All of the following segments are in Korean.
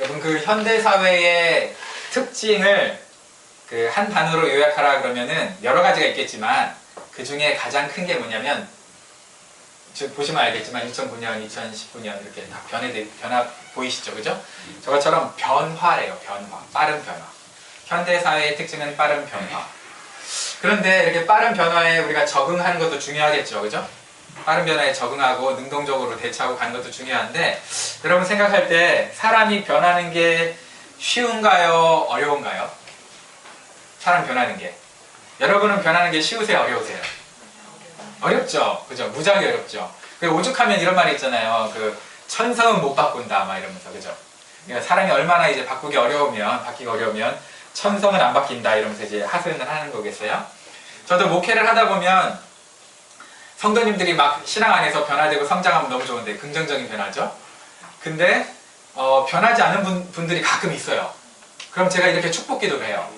여러분 그 현대 사회의 특징을 그 한 단어로 요약하라 그러면은 여러 가지가 있겠지만 그 중에 가장 큰 게 뭐냐면 지금 보시면 알겠지만 2009년, 2019년 이렇게 다 변화 보이시죠, 그죠? 저것처럼 변화래요, 변화, 빠른 변화. 현대 사회의 특징은 빠른 변화. 그런데 이렇게 빠른 변화에 우리가 적응하는 것도 중요하겠죠, 그죠? 빠른 변화에 적응하고 능동적으로 대처하고 가는 것도 중요한데 여러분 생각할 때 사람이 변하는 게 쉬운가요? 어려운가요? 사람 변하는 게. 여러분은 변하는 게 쉬우세요? 어려우세요? 어렵죠? 그죠? 무지하게 어렵죠? 오죽하면 이런 말이 있잖아요. 그 천성은 못 바꾼다 막 이러면서, 그죠? 그러니까 사람이 얼마나 이제 바뀌기 어려우면 천성은 안 바뀐다 이러면서 이제 하소연을 하는 거겠어요? 저도 목회를 하다 보면 성도님들이 막 신앙 안에서 변화되고 성장하면 너무 좋은데 긍정적인 변화죠? 근데 변하지 않은 분들이 가끔 있어요. 그럼 제가 이렇게 축복 기도를 해요.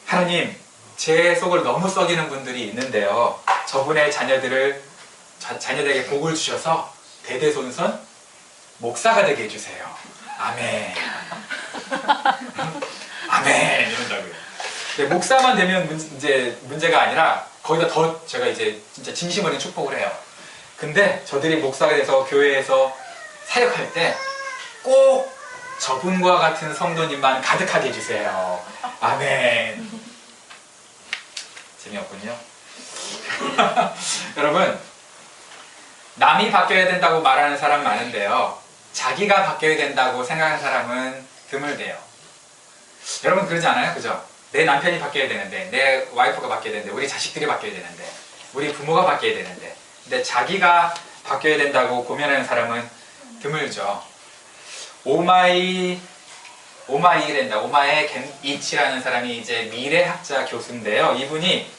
하나님, 제 속을 너무 썩이는 분들이 있는데요. 저분의 자녀들에게 복을 주셔서 대대손손 목사가 되게 해주세요. 아멘. 아멘. 이런다고요. 근데 목사만 되면 문제가 아니라 거기다 더 제가 이제 진짜 진심 어린 축복을 해요. 근데 저들이 목사가 돼서 교회에서 사역할 때 꼭 저분과 같은 성도님만 가득하게 해주세요. 아멘. 재미없군요. 여러분, 남이 바뀌어야 된다고 말하는 사람 많은데요. 자기가 바뀌어야 된다고 생각하는 사람은 드물대요. 여러분 그러지 않아요? 그죠? 내 남편이 바뀌어야 되는데, 내 와이프가 바뀌어야 되는데, 우리 자식들이 바뀌어야 되는데, 우리 부모가 바뀌어야 되는데, 근데 자기가 바뀌어야 된다고 고민하는 사람은 드물죠. 오마에 겐이치라는 사람이 이제 미래학자 교수인데요. 이분이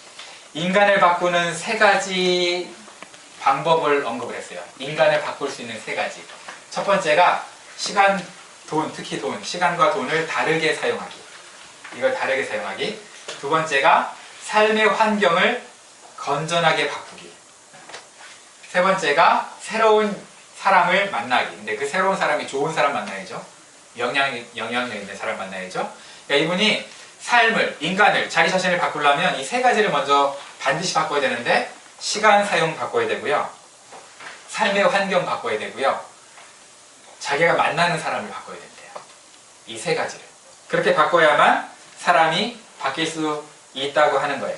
인간을 바꾸는 3가지 방법을 언급을 했어요. 인간을 바꿀 수 있는 3가지. 첫 번째가 시간, 돈, 특히 돈, 시간과 돈을 다르게 사용하기. 이걸 다르게 사용하기. 두 번째가 삶의 환경을 건전하게 바꾸기. 세 번째가 새로운 사람을 만나기. 근데 그 새로운 사람이 좋은 사람 만나야죠. 영향력 있는 사람 만나야죠. 그러니까 이분이 삶을, 인간을, 자기 자신을 바꾸려면 이 3가지를 먼저 반드시 바꿔야 되는데 시간 사용 바꿔야 되고요. 삶의 환경 바꿔야 되고요. 자기가 만나는 사람을 바꿔야 된대요. 이 3가지를. 그렇게 바꿔야만 사람이 바뀔 수 있다고 하는 거예요.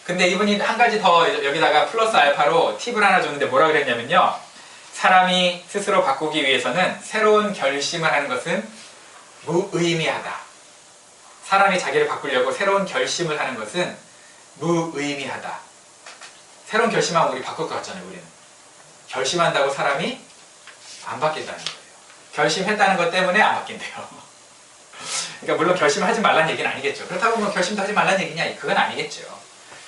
근데 이분이 한 가지 더 여기다가 플러스 알파로 팁을 하나 줬는데 뭐라 그랬냐면요. 사람이 스스로 바꾸기 위해서는 새로운 결심을 하는 것은 무의미하다. 사람이 자기를 바꾸려고 새로운 결심을 하는 것은 무의미하다. 새로운 결심하면 우리 바꿀 것 같잖아요. 우리는 결심한다고 사람이 안 바뀐다는 거예요. 결심했다는 것 때문에 안 바뀐대요. 그러니까 물론 결심을 하지 말라는 얘기는 아니겠죠. 그렇다고 뭐 결심도 하지 말라는 얘기냐? 그건 아니겠죠.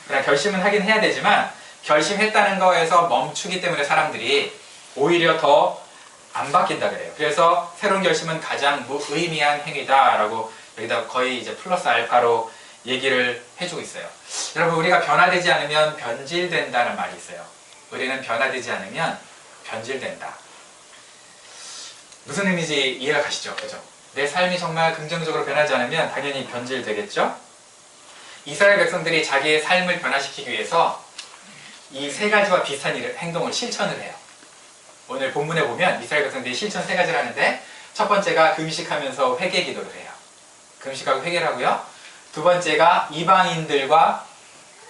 그냥 결심은 하긴 해야 되지만 결심했다는 거에서 멈추기 때문에 사람들이 오히려 더 안 바뀐다 그래요. 그래서 새로운 결심은 가장 무의미한 행위다라고 여기다 거의 이제 플러스 알파로 얘기를 해주고 있어요. 여러분 우리가 변화되지 않으면 변질된다는 말이 있어요. 우리는 변화되지 않으면 변질된다. 무슨 의미인지 이해가 가시죠? 그죠? 내 삶이 정말 긍정적으로 변하지 않으면 당연히 변질되겠죠? 이스라엘 백성들이 자기의 삶을 변화시키기 위해서 이 3가지와 비슷한 행동을 실천을 해요. 오늘 본문에 보면 이스라엘 백성들이 실천 3가지를 하는데 첫 번째가 금식하면서 회개 기도를 해요. 금식하고 회개를 하고요. 두 번째가 이방인들과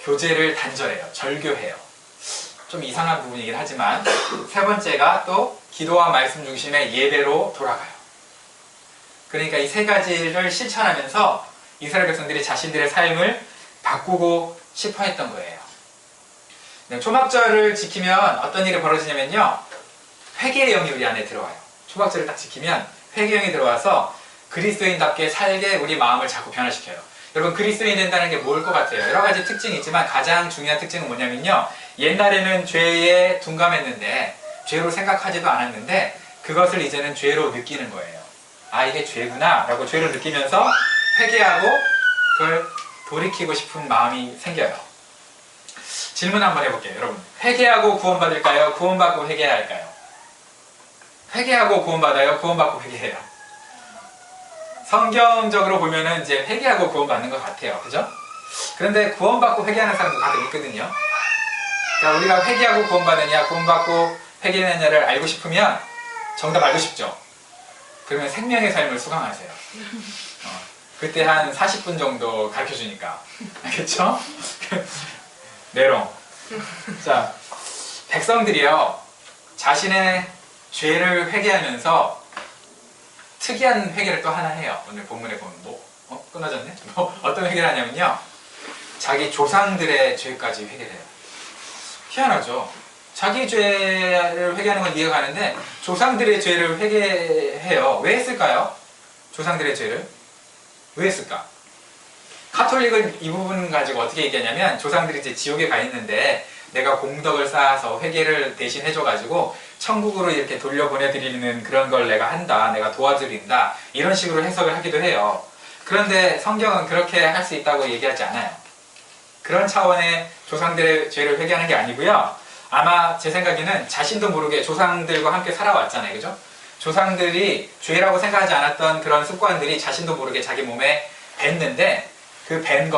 교제를 단절해요. 절교해요. 좀 이상한 부분이긴 하지만 세 번째가 또 기도와 말씀 중심의 예배로 돌아가요. 그러니까 이 3가지를 실천하면서 이스라엘 백성들이 자신들의 삶을 바꾸고 싶어 했던 거예요. 초막절을 지키면 어떤 일이 벌어지냐면요. 회개의 영이 우리 안에 들어와요. 초막절을 딱 지키면 회개의 영이 들어와서 그리스도인답게 살게 우리 마음을 자꾸 변화시켜요. 여러분 그리스도인이 된다는 게 뭘 것 같아요? 여러 가지 특징이 있지만 가장 중요한 특징은 뭐냐면요. 옛날에는 죄에 둔감했는데 죄로 생각하지도 않았는데 그것을 이제는 죄로 느끼는 거예요. 아 이게 죄구나 라고 죄로 느끼면서 회개하고 그걸 돌이키고 싶은 마음이 생겨요. 질문 한번 해볼게요. 여러분 회개하고 구원받을까요? 구원받고 회개해야 할까요? 회개하고 구원받아요? 구원받고 회개해요? 성경적으로 보면은 이제 회개하고 구원받는 것 같아요. 그죠? 그런데 구원받고 회개하는 사람도 다들 있거든요. 그러니까 우리가 회개하고 구원받느냐, 구원받고 회개하느냐를 알고 싶으면 정답 알고 싶죠? 그러면 생명의 삶을 수강하세요. 그때 한 40분 정도 가르쳐 주니까. 알겠죠? 내롱. 자, 백성들이요, 자신의 죄를 회개하면서 특이한 회개를 또 하나 해요. 오늘 본문에 보면 끊어졌네? 어떤 회개를 하냐면요, 자기 조상들의 죄까지 회개를 해요. 희한하죠? 자기 죄를 회개하는 건 이해가 가는데 조상들의 죄를 회개해요. 왜 했을까요? 조상들의 죄를 왜 했을까? 카톨릭은 이 부분 가지고 어떻게 얘기하냐면, 조상들이 이제 지옥에 가 있는데 내가 공덕을 쌓아서 회개를 대신 해줘가지고 천국으로 이렇게 돌려보내드리는 그런 걸 내가 한다, 내가 도와드린다, 이런 식으로 해석을 하기도 해요. 그런데 성경은 그렇게 할 수 있다고 얘기하지 않아요. 그런 차원의 조상들의 죄를 회개하는 게 아니고요, 아마 제 생각에는 자신도 모르게 조상들과 함께 살아왔잖아요. 그죠? 조상들이 죄라고 생각하지 않았던 그런 습관들이 자신도 모르게 자기 몸에 뱄는데, 그 밴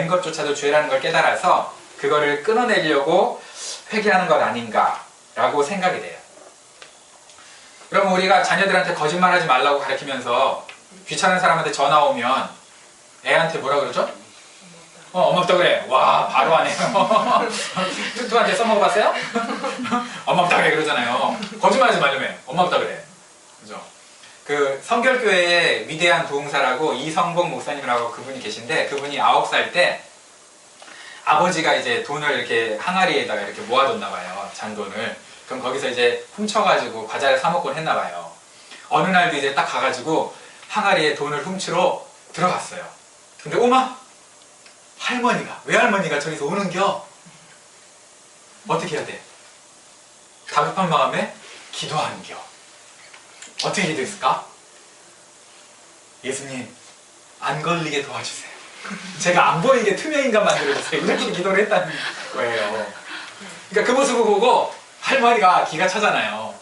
것조차도 죄라는 걸 깨달아서 그거를 끊어내려고 회개하는 것 아닌가라고 생각이 돼요. 그럼 우리가 자녀들한테 거짓말하지 말라고 가르치면서 귀찮은 사람한테 전화 오면 애한테 뭐라 그러죠? 엄마 없다 그래. 와, 바로 하네요. 뚜뚜한테 써먹어봤어요? 엄마 없다 그래 그러잖아요. 거짓말하지 말려면 엄마 없다 그래. 그죠? 그 성결교회의 위대한 부흥사라고 이성복 목사님이라고 그분이 계신데, 그분이 9살 때 아버지가 이제 돈을 이렇게 항아리에다가 이렇게 모아뒀나 봐요. 잔돈을. 그럼 거기서 이제 훔쳐가지고 과자를 사 먹곤 했나 봐요. 어느 날도 이제 딱 가가지고 항아리에 돈을 훔치러 들어갔어요. 근데 오마 외할머니가 저기서 오는겨. 어떻게 해야 돼? 다급한 마음에 기도하는겨. 어떻게 기도했을까? 예수님, 안 걸리게 도와주세요. 제가 안 보이게 투명인간 만들어주세요. 이렇게 기도를 했다는 거예요. 그러니까 그 모습을 보고 할머니가 기가 차잖아요.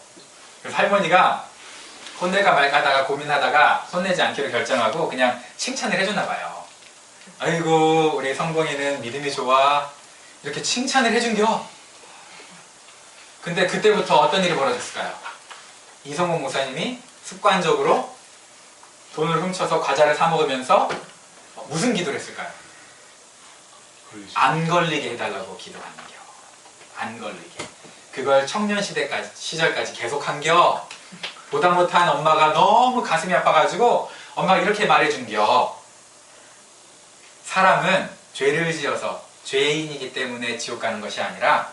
그래서 할머니가 혼낼까 말까 하다가 고민하다가 혼내지 않기로 결정하고 그냥 칭찬을 해줬나 봐요. 아이고, 우리 성봉이는 믿음이 좋아. 이렇게 칭찬을 해준겨. 근데 그때부터 어떤 일이 벌어졌을까요? 이성봉 목사님이 습관적으로 돈을 훔쳐서 과자를 사 먹으면서 무슨 기도를 했을까요? 안 걸리게 해달라고 기도하는겨. 안 걸리게. 그걸 청년 시절까지 계속한겨. 보다 못한 엄마가 너무 가슴이 아파가지고 엄마가 이렇게 말해준겨. 사람은 죄를 지어서 죄인이기 때문에 지옥 가는 것이 아니라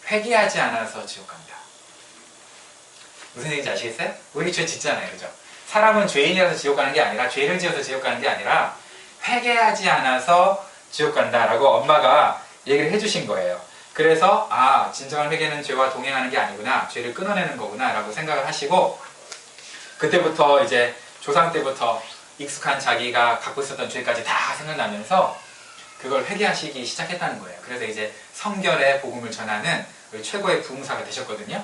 회개하지 않아서 지옥 간다. 무슨 얘기인지 아시겠어요? 우리 죄 짓잖아요. 그죠? 사람은 죄인이라서 지옥 가는 게 아니라, 죄를 지어서 지옥 가는 게 아니라 회개하지 않아서 지옥 간다라고 엄마가 얘기를 해주신 거예요. 그래서 진정한 회개는 죄와 동행하는 게 아니구나, 죄를 끊어내는 거구나 라고 생각을 하시고, 그때부터 이제 조상 때부터 익숙한 자기가 갖고 있었던 죄까지 다 생각나면서 그걸 회개하시기 시작했다는 거예요. 그래서 이제 성결의 복음을 전하는 최고의 부흥사가 되셨거든요.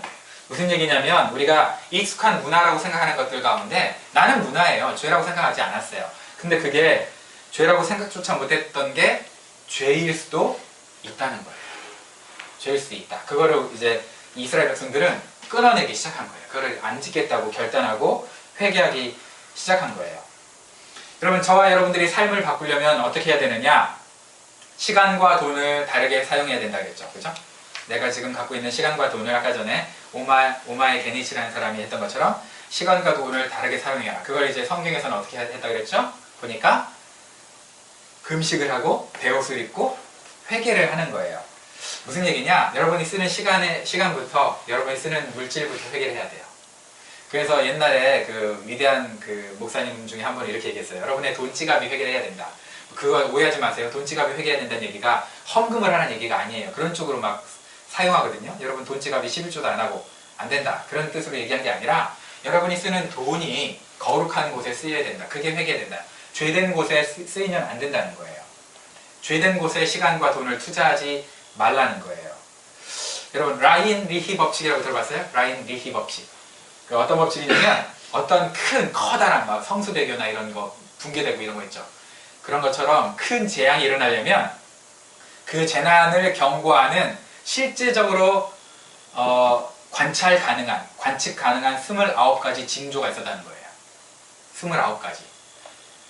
무슨 얘기냐면, 우리가 익숙한 문화라고 생각하는 것들 가운데 나는 문화예요, 죄라고 생각하지 않았어요. 근데 그게 죄라고 생각조차 못했던 게 죄일 수도 있다는 거예요. 죄일 수도 있다. 그거를 이제 이스라엘 백성들은 끊어내기 시작한 거예요. 그거를 안 지켰다고 결단하고 회개하기 시작한 거예요. 여러분, 저와 여러분들이 삶을 바꾸려면 어떻게 해야 되느냐? 시간과 돈을 다르게 사용해야 된다 그랬죠. 그죠? 내가 지금 갖고 있는 시간과 돈을 아까 전에 오마의 게니치라는 사람이 했던 것처럼 시간과 돈을 다르게 사용해라. 그걸 이제 성경에서는 어떻게 했다 그랬죠? 보니까 금식을 하고 베옷을 입고 회개를 하는 거예요. 무슨 얘기냐? 여러분이 쓰는 시간부터, 여러분이 쓰는 물질부터 회개를 해야 돼요. 그래서 옛날에 그 위대한 그 목사님 중에 한 분이 이렇게 얘기했어요. 여러분의 돈 지갑이 회개를 해야 된다. 그거 오해하지 마세요. 돈 지갑이 회개해야 된다는 얘기가 헌금을 하는 얘기가 아니에요. 그런 쪽으로 막 사용하거든요. 여러분 돈 지갑이 11조도 안 하고 안 된다, 그런 뜻으로 얘기한 게 아니라, 여러분이 쓰는 돈이 거룩한 곳에 쓰여야 된다. 그게 회개해야 된다. 죄된 곳에 쓰이면 안 된다는 거예요. 죄된 곳에 시간과 돈을 투자하지 말라는 거예요. 여러분, 라인 리히 법칙이라고 들어봤어요? 라인 리히 법칙. 어떤 법칙이냐면, 어떤 커다란 막 성수대교나 이런 거 붕괴되고 이런 거 있죠. 그런 것처럼 큰 재앙이 일어나려면 그 재난을 경고하는 실제적으로 관찰 가능한, 관측 가능한 29가지 징조가 있었다는 거예요. 29가지.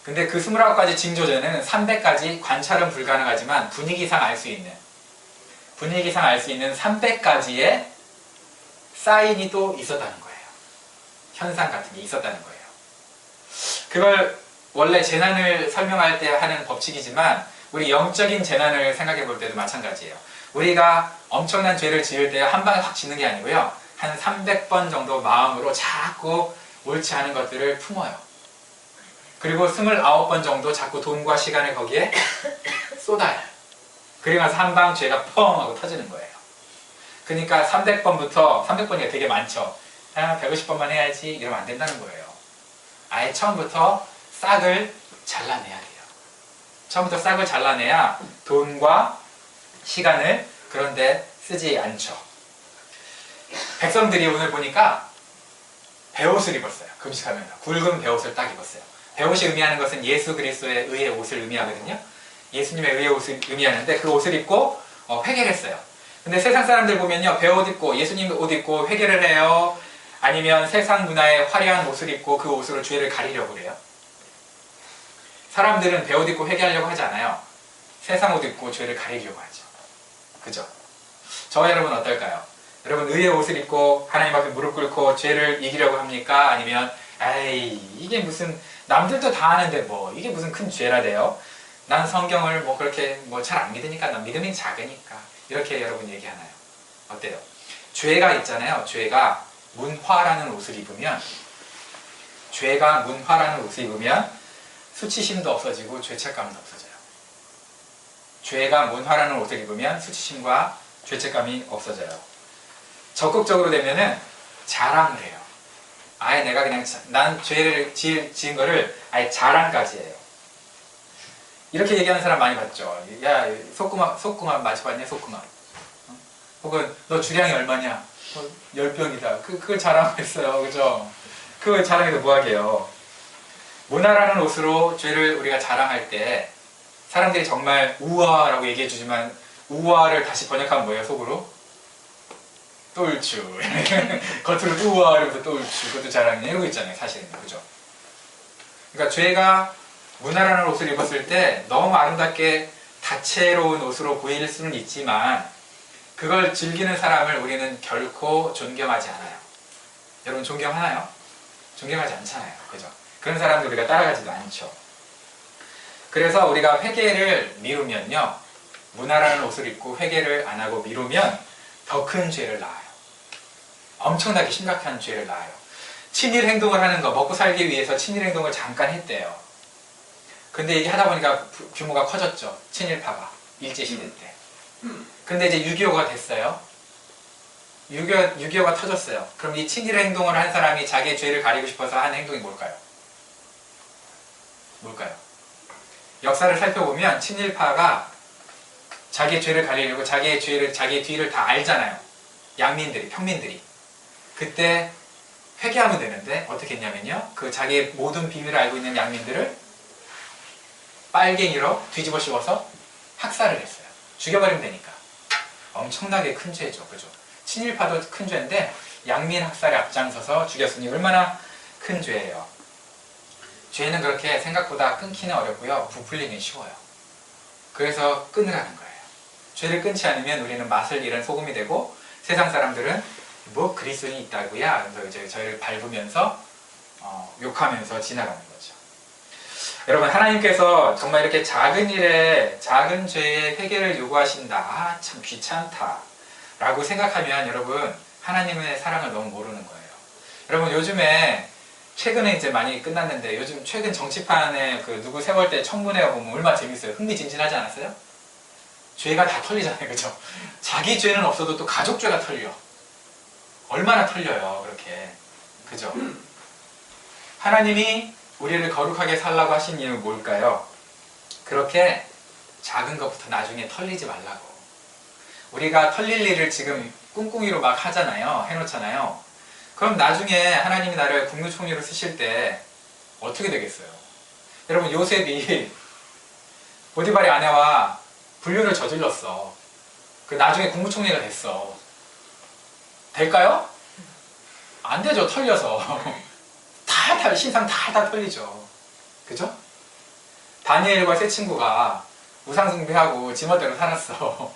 근데 그 29가지 징조제는 300가지 관찰은 불가능하지만 분위기상 알 수 있는 300가지의 사인이 또 있었다는 거예요. 현상 같은 게 있었다는 거예요. 그걸 원래 재난을 설명할 때 하는 법칙이지만 우리 영적인 재난을 생각해 볼 때도 마찬가지예요. 우리가 엄청난 죄를 지을 때 한 방에 확 짓는 게 아니고요. 한 300번 정도 마음으로 자꾸 옳지 않은 것들을 품어요. 그리고 29번 정도 자꾸 돈과 시간을 거기에 쏟아요. 그리고 나서 한 방 죄가 펑 하고 터지는 거예요. 그러니까 300번이 되게 많죠. 150번만 해야지 이러면 안 된다는 거예요. 아예 처음부터 싹을 잘라내야 돼요. 처음부터 싹을 잘라내야 돈과 시간을 그런데 쓰지 않죠. 백성들이 오늘 보니까 베옷을 입었어요. 금식하면서 굵은 베옷을 딱 입었어요. 베옷이 의미하는 것은 예수 그리스도의 의의 옷을 의미하거든요. 예수님의 의의 옷을 의미하는데 그 옷을 입고 회개를 했어요. 근데 세상 사람들 보면요, 베옷 입고 예수님 옷 입고 회개를 해요. 아니면 세상 문화의 화려한 옷을 입고 그 옷으로 죄를 가리려고 그래요. 사람들은 베옷 입고 회개하려고 하지 않아요. 세상 옷 입고 죄를 가리려고 하죠. 그죠? 저와 여러분 어떨까요? 여러분 의의 옷을 입고 하나님 앞에 무릎 꿇고 죄를 이기려고 합니까? 아니면 에이 이게 무슨 남들도 다 아는데 뭐 이게 무슨 큰 죄라대요? 난 성경을 뭐 그렇게 뭐 잘 안 믿으니까 난 믿음이 작으니까 이렇게 여러분 얘기하나요? 어때요? 죄가 있잖아요. 죄가 문화라는 옷을 입으면 수치심도 없어지고 죄책감도 없어져요. 죄가 문화라는 옷을 입으면 수치심과 죄책감이 없어져요. 적극적으로 되면은 자랑을 해요. 아예 내가 그냥 난 죄를 지은 거를 아예 자랑까지 해요. 이렇게 얘기하는 사람 많이 봤죠. 야 소쿠마 마셔봤냐 소쿠마. 혹은 너 주량이 얼마냐? 10병이다. 그걸 자랑했어요. 그죠? 그걸 자랑해서 뭐하게요? 문화라는 옷으로 죄를 우리가 자랑할 때 사람들이 정말 우아라고 얘기해주지만 우아를 다시 번역하면 뭐예요? 속으로? 똘추. 겉으로 우아 이러면서 똘추. 그것도 자랑이냐 이러고 있잖아요. 사실은. 그죠? 그러니까 죄가 문화라는 옷을 입었을 때 너무 아름답게 다채로운 옷으로 보일 수는 있지만 그걸 즐기는 사람을 우리는 결코 존경하지 않아요. 여러분 존경하나요? 존경하지 않잖아요. 그죠? 그런 사람들 우리가 따라가지도 않죠. 그래서 우리가 회개를 미루면요. 문화라는 옷을 입고 회개를 안 하고 미루면 더 큰 죄를 낳아요. 엄청나게 심각한 죄를 낳아요. 친일 행동을 하는 거, 먹고 살기 위해서 친일 행동을 잠깐 했대요. 근데 이게 하다 보니까 규모가 커졌죠. 친일파가. 일제시대 때. 근데 이제 6.25가 됐어요. 6.25가 터졌어요. 그럼 이 친일 행동을 한 사람이 자기의 죄를 가리고 싶어서 한 행동이 뭘까요? 뭘까요? 역사를 살펴보면 친일파가 자기의 죄를 가리려고 자기의 뒤를 다 알잖아요. 양민들이, 평민들이. 그때 회개하면 되는데 어떻게 했냐면요. 그 자기의 모든 비밀을 알고 있는 양민들을 빨갱이로 뒤집어 씌워서 학살을 했어요. 죽여버리면 되니까. 엄청나게 큰 죄죠. 그죠? 친일파도 큰 죄인데 양민 학살에 앞장서서 죽였으니 얼마나 큰 죄예요. 죄는 그렇게 생각보다 끊기는 어렵고요. 부풀리긴 쉬워요. 그래서 끊으라는 거예요. 죄를 끊지 않으면 우리는 맛을 잃은 소금이 되고 세상 사람들은 뭐 그리스도인이 있다고야? 그래서 이제 저희를 밟으면서 욕하면서 지나가는 거죠. 여러분 하나님께서 정말 이렇게 작은 일에 작은 죄의 회개를 요구하신다. 아, 참 귀찮다. 라고 생각하면 여러분 하나님의 사랑을 너무 모르는 거예요. 여러분 요즘에 최근에 이제 많이 끝났는데 요즘 최근 정치판에 그 누구 세월 때 청문회 보면 얼마나 재밌어요. 흥미진진하지 않았어요? 죄가 다 털리잖아요. 그죠? 자기 죄는 없어도 또 가족 죄가 털려. 얼마나 털려요. 그렇게. 그죠? 하나님이 우리를 거룩하게 살라고 하신 이유는 뭘까요? 그렇게 작은 것부터 나중에 털리지 말라고. 우리가 털릴 일을 지금 꿍꿍이로 막 하잖아요. 해놓잖아요. 그럼 나중에 하나님이 나를 국무총리로 쓰실 때 어떻게 되겠어요? 여러분, 요셉이 보디발의 아내와 불륜을 저질렀어. 그 나중에 국무총리가 됐어. 될까요? 안 되죠. 털려서. 신상 다 털리죠. 그죠? 다니엘과 세 친구가 우상숭배하고 지멋대로 살았어.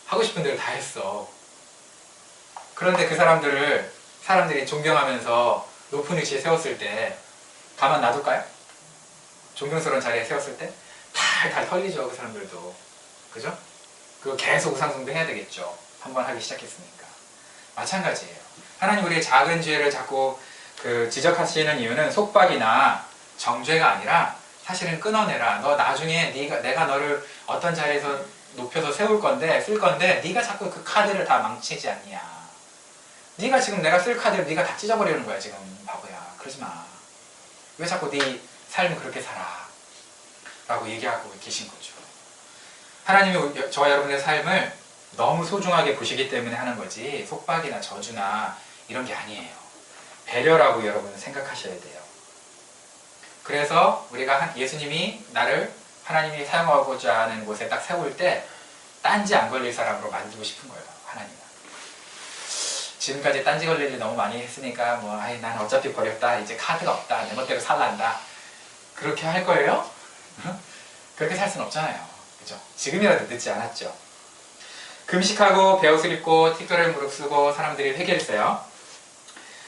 하고 싶은 대로 다 했어. 그런데 그 사람들이 존경하면서 높은 위치에 세웠을 때 가만 놔둘까요? 존경스러운 자리에 세웠을 때 다 털리죠. 그 사람들도. 그죠? 그거 계속 우상숭배 해야 되겠죠. 한번 하기 시작했으니까. 마찬가지예요. 하나님 우리의 작은 죄를 자꾸 지적하시는 이유는 속박이나 정죄가 아니라 사실은 끊어내라. 너 나중에 내가 너를 어떤 자리에서 높여서 세울 건데, 쓸 건데 네가 자꾸 그 카드를 다 망치지 않냐. 네가 지금 내가 쓸 카드를 네가 다 찢어버리는 거야 지금. 바보야. 그러지 마. 왜 자꾸 네 삶을 그렇게 살아? 라고 얘기하고 계신 거죠. 하나님이 저와 여러분의 삶을 너무 소중하게 보시기 때문에 하는 거지, 속박이나 저주나 이런 게 아니에요. 배려라고 여러분은 생각하셔야 돼요. 그래서 우리가 예수님이 나를 하나님이 사용하고자 하는 곳에 딱 세울 때 딴지 안 걸릴 사람으로 만들고 싶은 거예요. 하나님은. 지금까지 딴지 걸릴 일 너무 많이 했으니까 난 어차피 버렸다. 이제 카드가 없다. 내 멋대로 살란다. 그렇게 할 거예요? 그렇게 살 수는 없잖아요. 그죠? 지금이라도 늦지 않았죠. 금식하고 배옷을 입고 틱도를 무릅쓰고 사람들이 회개를 써요.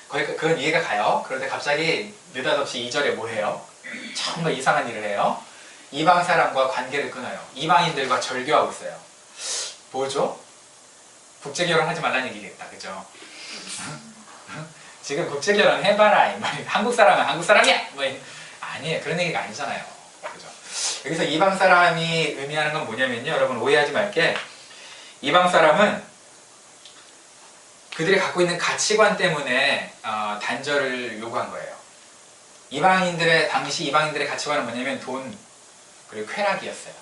그건 이해가 가요. 그런데 갑자기 느닷없이 2절에 뭐 해요? 정말 이상한 일을 해요. 이방 사람과 관계를 끊어요. 이방인들과 절교하고 있어요. 뭐죠? 국제결혼 하지 말라는 얘기겠다. 그죠? 지금 국제결혼 해봐라. 한국 사람은 한국 사람이야! 아니에요. 그런 얘기가 아니잖아요. 그죠? 여기서 이방 사람이 의미하는 건 뭐냐면요. 여러분 오해하지 말게. 이방 사람은 그들이 갖고 있는 가치관 때문에 단절을 요구한 거예요. 당시 이방인들의 가치관은 뭐냐면 돈, 그리고 쾌락이었어요.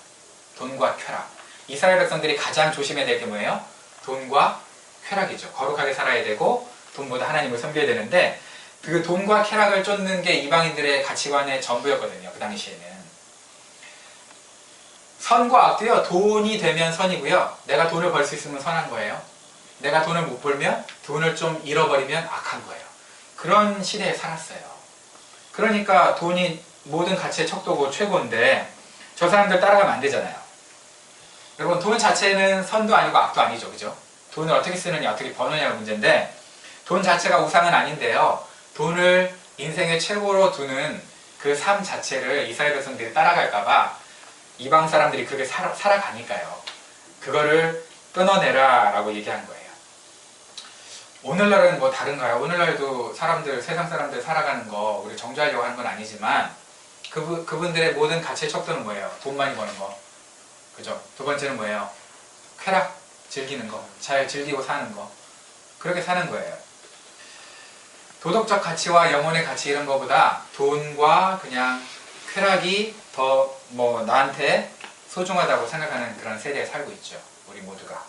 돈과 쾌락. 이스라엘 백성들이 가장 조심해야 될 게 뭐예요? 돈과 쾌락이죠. 거룩하게 살아야 되고 돈보다 하나님을 섬겨야 되는데, 그 돈과 쾌락을 쫓는 게 이방인들의 가치관의 전부였거든요. 그 당시에는. 선과 악도요, 돈이 되면 선이고요, 내가 돈을 벌 수 있으면 선한 거예요. 내가 돈을 못 벌면, 돈을 좀 잃어버리면 악한 거예요. 그런 시대에 살았어요. 그러니까 돈이 모든 가치의 척도고 최고인데 저 사람들 따라가면 안 되잖아요. 여러분, 돈 자체는 선도 아니고 악도 아니죠. 그죠? 돈을 어떻게 쓰느냐, 어떻게 버느냐가 문제인데, 돈 자체가 우상은 아닌데요, 돈을 인생의 최고로 두는 그 삶 자체를 이스라엘 백성들이 따라갈까봐 이방 사람들이 그렇게 살아가니까요. 그거를 끊어내라 라고 얘기한 거예요. 오늘날은 뭐 다른가요? 오늘날도 세상 사람들 살아가는 거 우리 정죄하려고 하는 건 아니지만, 그분들의 모든 가치의 척도는 뭐예요? 돈 많이 버는 거. 그죠? 두 번째는 뭐예요? 쾌락 즐기는 거. 잘 즐기고 사는 거. 그렇게 사는 거예요. 도덕적 가치와 영혼의 가치 이런 거보다 돈과 그냥 쾌락이 더 나한테 소중하다고 생각하는 그런 세대에 살고 있죠. 우리 모두가.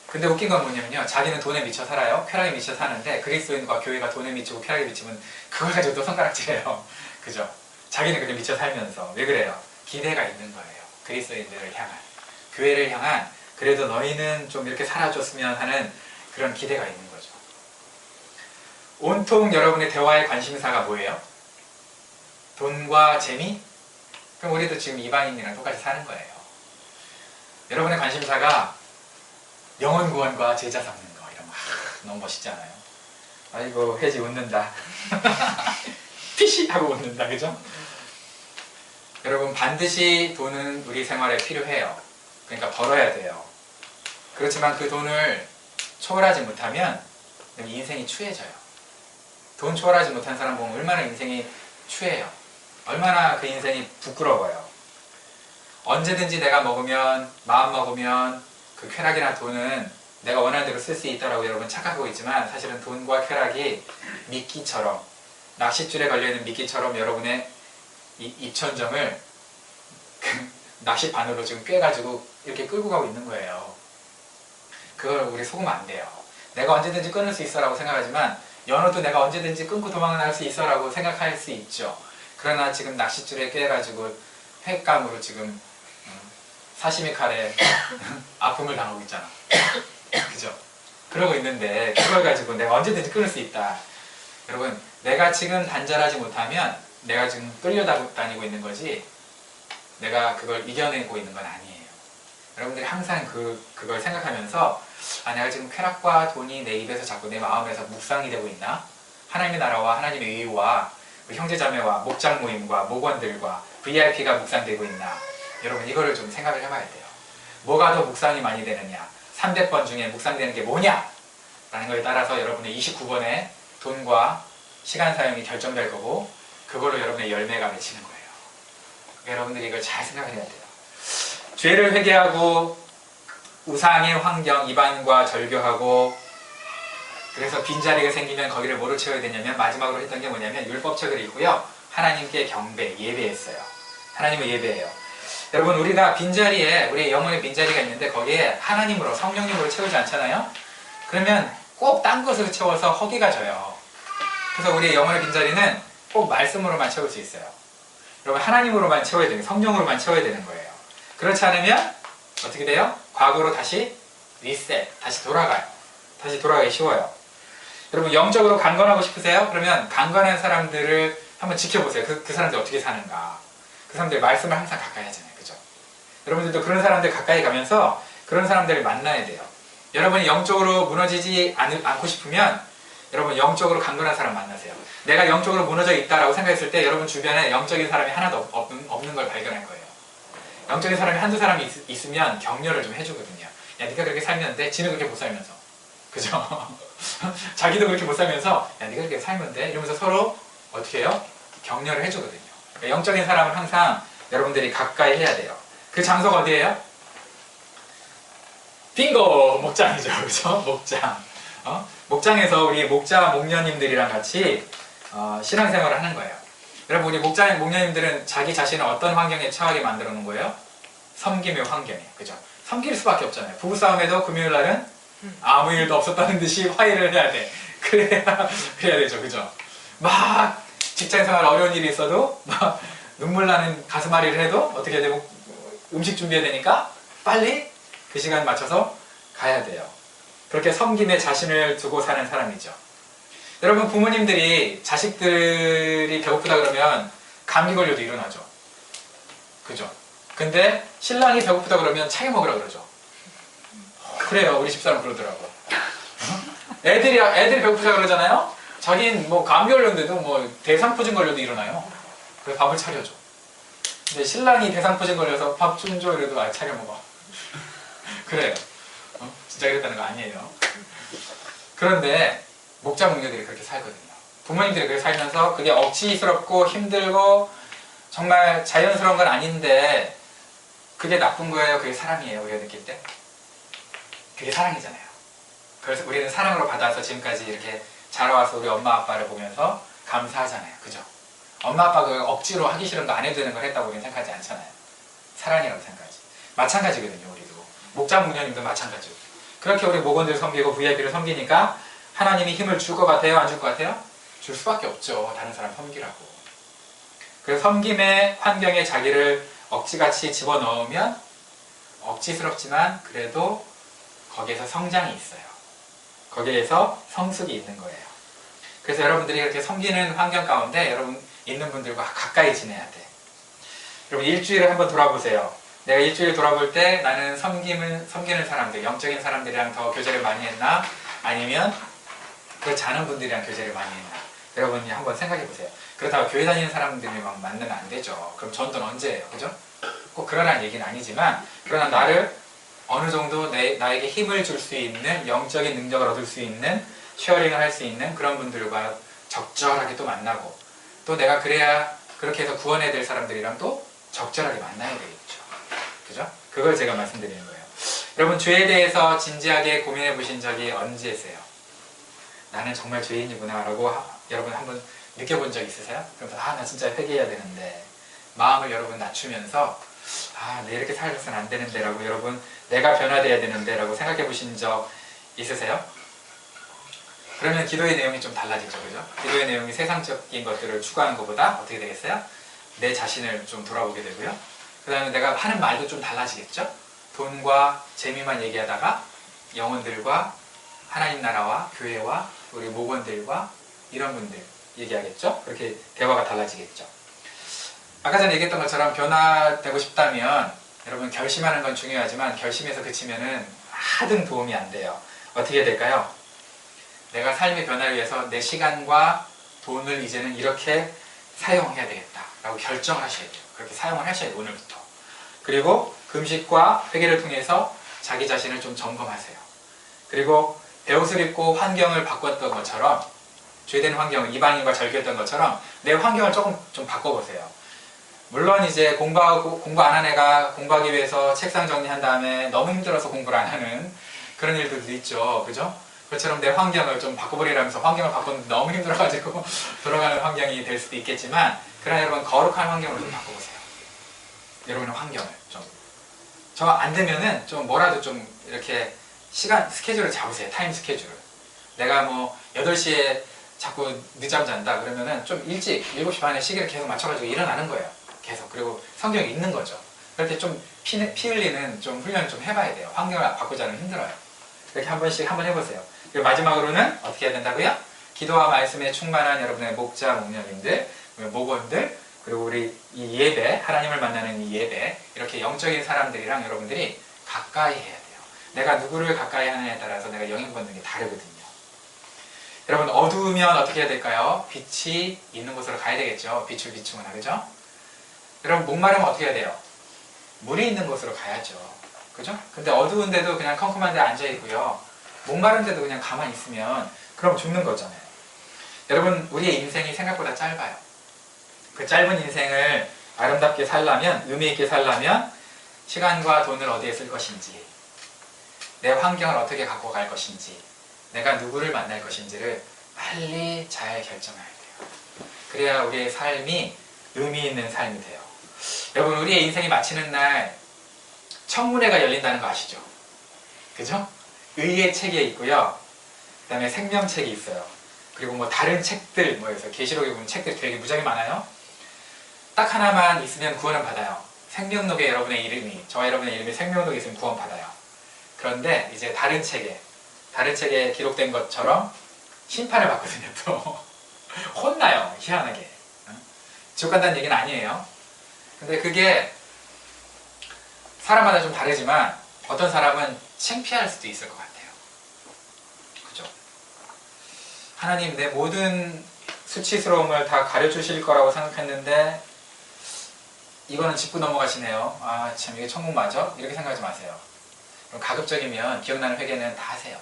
근데 웃긴 건 뭐냐면요, 자기는 돈에 미쳐 살아요. 쾌락에 미쳐 사는데 그리스도인과 교회가 돈에 미치고 쾌락에 미치면 그걸 가지고 또 손가락질해요. 그죠? 자기는 그냥 미쳐 살면서. 왜 그래요? 기대가 있는 거예요. 그리스도인들을 향한, 교회를 향한, 그래도 너희는 좀 이렇게 살아줬으면 하는 그런 기대가 있는 거죠. 온통 여러분의 대화의 관심사가 뭐예요? 돈과 재미? 그럼 우리도 지금 이방인이랑 똑같이 사는 거예요. 여러분의 관심사가 영혼 구원과 제자 삼는 거, 이런 거 너무 멋있지 않아요? 아이고, 혜지 웃는다. 피시 하고 웃는다. 그죠? 여러분, 반드시 돈은 우리 생활에 필요해요. 그러니까 벌어야 돼요. 그렇지만 그 돈을 초월하지 못하면 인생이 추해져요. 돈 초월하지 못한 사람 보면 얼마나 인생이 추해요. 얼마나 그 인생이 부끄러워요. 언제든지 내가 마음 먹으면 그 쾌락이나 돈은 내가 원하는 대로 쓸 수 있다고 여러분 착각하고 있지만, 사실은 돈과 쾌락이 미끼처럼, 낚싯줄에 걸려있는 미끼처럼 여러분의 이 입천정을 낚싯바늘로 지금 꿰가지고 이렇게 끌고 가고 있는 거예요. 그걸 우리 속으면 안 돼요. 내가 언제든지 끊을 수 있어 라고 생각하지만 연어도 내가 언제든지 끊고 도망갈 수 있어 라고 생각할 수 있죠. 그러나 지금 낚싯줄에 꿰가지고 횟감으로 지금 사시미 칼에 아픔을 당하고 있잖아. 그죠? 그러고 있는데 그걸 가지고 내가 언제든지 끊을 수 있다. 여러분, 내가 지금 단절하지 못하면 내가 지금 끌려다니고 있는 거지 내가 그걸 이겨내고 있는 건 아니에요. 여러분들이 항상 그걸 생각하면서 내가 지금 쾌락과 돈이 내 입에서 자꾸 내 마음에서 묵상이 되고 있나? 하나님의 나라와 하나님의 의와 형제자매와 목장 모임과 목원들과 VIP가 묵상되고 있나? 여러분 이거를 좀 생각을 해봐야 돼요. 뭐가 더 묵상이 많이 되느냐? 300번 중에 묵상되는 게 뭐냐? 라는 거에 따라서 여러분의 29번의 돈과 시간 사용이 결정될 거고 그걸로 여러분의 열매가 맺히는 거예요. 여러분들이 이걸 잘 생각해야 돼요. 죄를 회개하고 우상의 환경, 이반과 절교하고 그래서 빈자리가 생기면 거기를 뭐로 채워야 되냐면 마지막으로 했던 게 뭐냐면 율법책을 읽고요. 하나님께 경배, 예배했어요. 하나님을 예배해요. 여러분 우리가 빈자리에 우리의 영혼의 빈자리가 있는데 거기에 하나님으로 성령님으로 채우지 않잖아요. 그러면 꼭 딴 것으로 채워서 허기가 져요. 그래서 우리의 영혼의 빈자리는 꼭 말씀으로만 채울 수 있어요. 여러분 하나님으로만 채워야 되는 성령으로만 채워야 되는 거예요. 그렇지 않으면 어떻게 돼요? 과거로 다시 리셋, 다시 돌아가요. 다시 돌아가기 쉬워요. 여러분 영적으로 강건하고 싶으세요? 그러면 강건한 사람들을 한번 지켜보세요. 그 사람들이 어떻게 사는가. 그 사람들 말씀을 항상 가까이 하잖아요. 그죠? 여러분들도 그런 사람들 가까이 가면서 그런 사람들을 만나야 돼요. 여러분이 영적으로 무너지지 않고 싶으면 여러분 영적으로 강건한 사람 만나세요. 내가 영적으로 무너져 있다라고 생각했을 때 여러분 주변에 영적인 사람이 하나도 없는 걸 발견할 거예요. 영적인 사람이 한두 사람이 있으면 격려를 좀 해주거든요. 야, 네가 그렇게 살면 돼? 지는 그렇게 못 살면서. 그죠? 자기도 그렇게 못 살면서 야, 네가 그렇게 살면 돼? 이러면서 서로 어떻게 해요? 격려를 해주거든요. 그러니까 영적인 사람은 항상 여러분들이 가까이 해야 돼요. 그 장소가 어디예요? 빙고! 목장이죠. 그죠? 목장. 목장에서 우리 목자, 목녀님들이랑 같이 신앙생활을 하는 거예요. 여러분 우리 목자, 목녀님들은 자기 자신을 어떤 환경에 처하게 만들어 놓은 거예요? 섬김의 환경이에요. 그죠? 섬길 수밖에 없잖아요. 부부싸움에도 금요일날은 아무 일도 없었다는 듯이 화해를 해야 돼. 그래야 되죠. 그죠? 막 직장생활 어려운 일이 있어도 막 눈물 나는 가슴앓이를 해도 어떻게 해야 되고 음식 준비해야 되니까 빨리 그 시간 맞춰서 가야 돼요. 그렇게 섬김에 자신을 두고 사는 사람이죠. 여러분 부모님들이 자식들이 배고프다 그러면 감기 걸려도 일어나죠. 그죠? 근데 신랑이 배고프다 그러면 차게 먹으라 그러죠. 그래요. 우리 집사람 그러더라고. 애들이 배고프다 그러잖아요. 자긴 뭐 감기 걸렸는데도 뭐 대상포진 걸려도 일어나요. 그래서 밥을 차려줘. 근데 신랑이 대상포진 걸려서 밥 좀 줘 이래도 차려 먹어. 그래요. 진짜 그랬다는 거 아니에요. 그런데 목자 목녀들이 그렇게 살거든요. 부모님들이 그렇게 살면서 그게 억지스럽고 힘들고 정말 자연스러운 건 아닌데 그게 나쁜 거예요? 그게 사랑이에요? 우리가 느낄 때? 그게 사랑이잖아요. 그래서 우리는 사랑으로 받아서 지금까지 이렇게 자라와서 우리 엄마 아빠를 보면서 감사하잖아요. 그죠? 엄마 아빠가 억지로 하기 싫은 거 안 해도 되는 걸 했다고 우리는 생각하지 않잖아요. 사랑이라고 생각하지. 마찬가지거든요. 우리도. 목자 목녀님도 마찬가지고. 그렇게 우리 목원들 섬기고 VIP를 섬기니까 하나님이 힘을 줄 것 같아요? 안 줄 것 같아요? 줄 수밖에 없죠. 다른 사람 섬기라고. 그래서 섬김의 환경에 자기를 억지같이 집어넣으면 억지스럽지만 그래도 거기에서 성장이 있어요. 거기에서 성숙이 있는 거예요. 그래서 여러분들이 이렇게 섬기는 환경 가운데 여러분 있는 분들과 가까이 지내야 돼. 여러분 일주일을 한번 돌아보세요. 내가 일주일 돌아볼 때 나는 섬기는 사람들, 영적인 사람들이랑 더 교제를 많이 했나? 아니면 그렇지 않은 분들이랑 교제를 많이 했나? 여러분이 한번 생각해 보세요. 그렇다고 교회 다니는 사람들이랑 만나면 안 되죠. 그럼 전도는 언제 해요? 그죠? 꼭 그러라는 얘기는 아니지만 그러나 나를 어느 정도 나에게 힘을 줄 수 있는 영적인 능력을 얻을 수 있는 쉐어링을 할 수 있는 그런 분들과 적절하게 또 만나고 또 내가 그래야 그렇게 해서 구원해야 될 사람들이랑 또 적절하게 만나야 되겠죠. 그죠? 그걸 제가 말씀드리는 거예요. 여러분 죄에 대해서 진지하게 고민해 보신 적이 언제세요? 나는 정말 죄인이구나 라고 여러분 한번 느껴본 적 있으세요? 그러면서 나 진짜 회개해야 되는데 마음을 여러분 낮추면서 내 이렇게 살아서는 안 되는데 라고 여러분 내가 변화돼야 되는데 라고 생각해 보신 적 있으세요? 그러면 기도의 내용이 좀 달라지죠, 그죠? 기도의 내용이 세상적인 것들을 추구하는 것보다 어떻게 되겠어요? 내 자신을 좀 돌아보게 되고요. 그 다음에 내가 하는 말도 좀 달라지겠죠? 돈과 재미만 얘기하다가 영혼들과 하나님 나라와 교회와 우리 목원들과 이런 분들 얘기하겠죠? 그렇게 대화가 달라지겠죠. 아까 전에 얘기했던 것처럼 변화되고 싶다면 여러분 결심하는 건 중요하지만 결심해서 그치면은 하등 도움이 안 돼요. 어떻게 될까요? 내가 삶의 변화를 위해서 내 시간과 돈을 이제는 이렇게 사용해야 되겠다라고 결정하셔야 돼요. 그렇게 사용을 하셔야 돼요, 오늘부터. 그리고 금식과 회개를 통해서 자기 자신을 좀 점검하세요. 그리고 베옷을 입고 환경을 바꿨던 것처럼, 죄된 환경을 이방인과 절교했던 것처럼 내 환경을 조금 좀 바꿔보세요. 물론 이제 공부 안 한 애가 공부하기 위해서 책상 정리한 다음에 너무 힘들어서 공부를 안 하는 그런 일들도 있죠. 그죠? 그처럼 내 환경을 좀 바꿔버리라면서 환경을 바꾸는데 너무 힘들어가지고 돌아가는 환경이 될 수도 있겠지만, 그러나 여러분 거룩한 환경으로 좀 바꿔보세요. 여러분의 환경을 좀. 저 안 되면은 좀 뭐라도 좀 이렇게 시간 스케줄을 잡으세요. 타임 스케줄을. 내가 뭐 8시에 자꾸 늦잠 잔다 그러면은 좀 일찍 7시 반에 시계를 계속 맞춰가지고 일어나는 거예요. 계속. 그리고 성경이 있는 거죠. 그럴 때 좀 피 흘리는 좀 훈련을 좀 해봐야 돼요. 환경을 바꾸자는 힘들어요. 이렇게 한 번씩 한번 해보세요. 그리고 마지막으로는 어떻게 해야 된다고요? 기도와 말씀에 충만한 여러분의 목자, 목녀님들, 목원들, 그리고 우리 이 예배, 하나님을 만나는 이 예배, 이렇게 영적인 사람들이랑 여러분들이 가까이 해야 돼요. 내가 누구를 가까이 하느냐에 따라서 내가 영향받는 게 다르거든요. 여러분 어두우면 어떻게 해야 될까요? 빛이 있는 곳으로 가야 되겠죠. 빛을 비추거나, 그죠? 여러분 목마르면 어떻게 해야 돼요? 물이 있는 곳으로 가야죠. 그죠? 근데 어두운데도 그냥 컴컴한 데 앉아 있고요. 목마른데도 그냥 가만히 있으면 그럼 죽는 거잖아요. 여러분 우리의 인생이 생각보다 짧아요. 그 짧은 인생을 아름답게 살려면, 의미 있게 살려면 시간과 돈을 어디에 쓸 것인지, 내 환경을 어떻게 갖고 갈 것인지, 내가 누구를 만날 것인지를 빨리 잘 결정해야 돼요. 그래야 우리의 삶이 의미 있는 삶이 돼요. 여러분 우리의 인생이 마치는 날 청문회가 열린다는 거 아시죠? 그죠? 의의 책에 있고요. 그 다음에 생명책이 있어요. 그리고 뭐 다른 책들, 뭐여서 계시록에 보면 책들 되게 무지하게 많아요. 딱 하나만 있으면 구원은 받아요. 생명록에 여러분의 이름이, 저와 여러분의 이름이 생명록에 있으면 구원 받아요. 그런데 이제 다른 책에 기록된 것처럼 심판을 받거든요. 또 혼나요. 희한하게. 지옥 간다는 얘기는 아니에요. 근데 그게 사람마다 좀 다르지만 어떤 사람은 창피할 수도 있을 것 같아요. 그죠? 하나님 내 모든 수치스러움을 다 가려주실 거라고 생각했는데 이거는 짚고 넘어가시네요. 아 참 이게 천국 맞아? 이렇게 생각하지 마세요. 그럼 가급적이면 기억나는 회개는 다 하세요.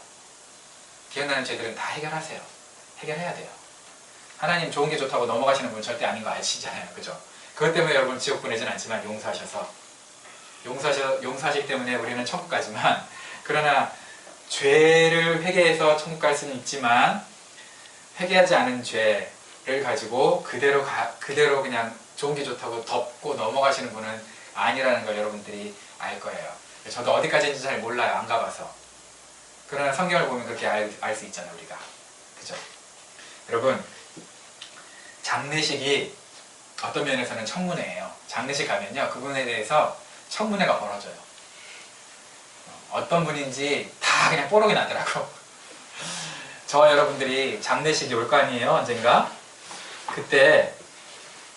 기억나는 죄들은 다 해결하세요. 해결해야 돼요. 하나님 좋은 게 좋다고 넘어가시는 분 절대 아닌 거 아시잖아요. 그죠? 그것 때문에 여러분 지옥 보내진 않지만 용서하시기 때문에 우리는 천국 가지만, 그러나 죄를 회개해서 천국 갈 수는 있지만 회개하지 않은 죄를 가지고 그대로 그냥 좋은 게 좋다고 덮고 넘어가시는 분은 아니라는 걸 여러분들이 알 거예요. 저도 어디까지인지 잘 몰라요. 안 가봐서. 그러나 성경을 보면 그렇게 알 수 있잖아요. 우리가. 그죠? 여러분 장례식이 어떤 면에서는 청문회예요. 장례식 가면요. 그분에 대해서 청문회가 벌어져요. 어떤 분인지 다 그냥 뽀록이 나더라고. 저와 여러분들이 장례식이 올 거 아니에요. 언젠가. 그때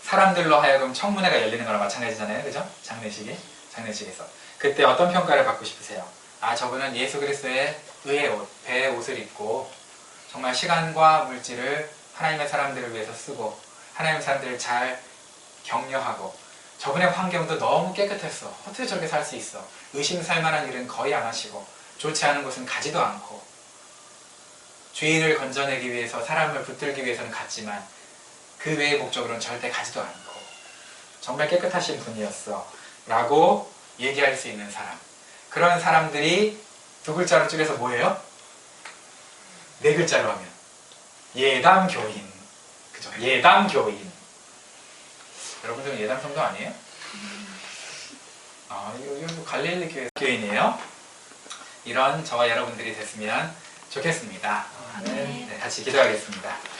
사람들로 하여금 청문회가 열리는 거랑 마찬가지잖아요. 그죠? 장례식에서. 그때 어떤 평가를 받고 싶으세요? 아 저분은 예수 그리스도의 의의 옷, 배의 옷을 입고 정말 시간과 물질을 하나님의 사람들을 위해서 쓰고 하나님의 사람들을 잘 격려하고, 저분의 환경도 너무 깨끗했어. 어떻게 저렇게 살 수 있어? 의심살 만한 일은 거의 안 하시고 좋지 않은 곳은 가지도 않고, 죄인을 건져내기 위해서 사람을 붙들기 위해서는 갔지만 그 외의 목적으로는 절대 가지도 않고 정말 깨끗하신 분이었어 라고 얘기할 수 있는 사람, 그런 사람들이 두 글자로 줄여서 뭐예요? 네 글자로 하면 예담교인. 그죠? 예담교인. 여러분들은 예담 성도 아니에요? 이거 갈릴리 교인이에요. 이런 저와 여러분들이 됐으면 좋겠습니다. 네. 같이 기도하겠습니다.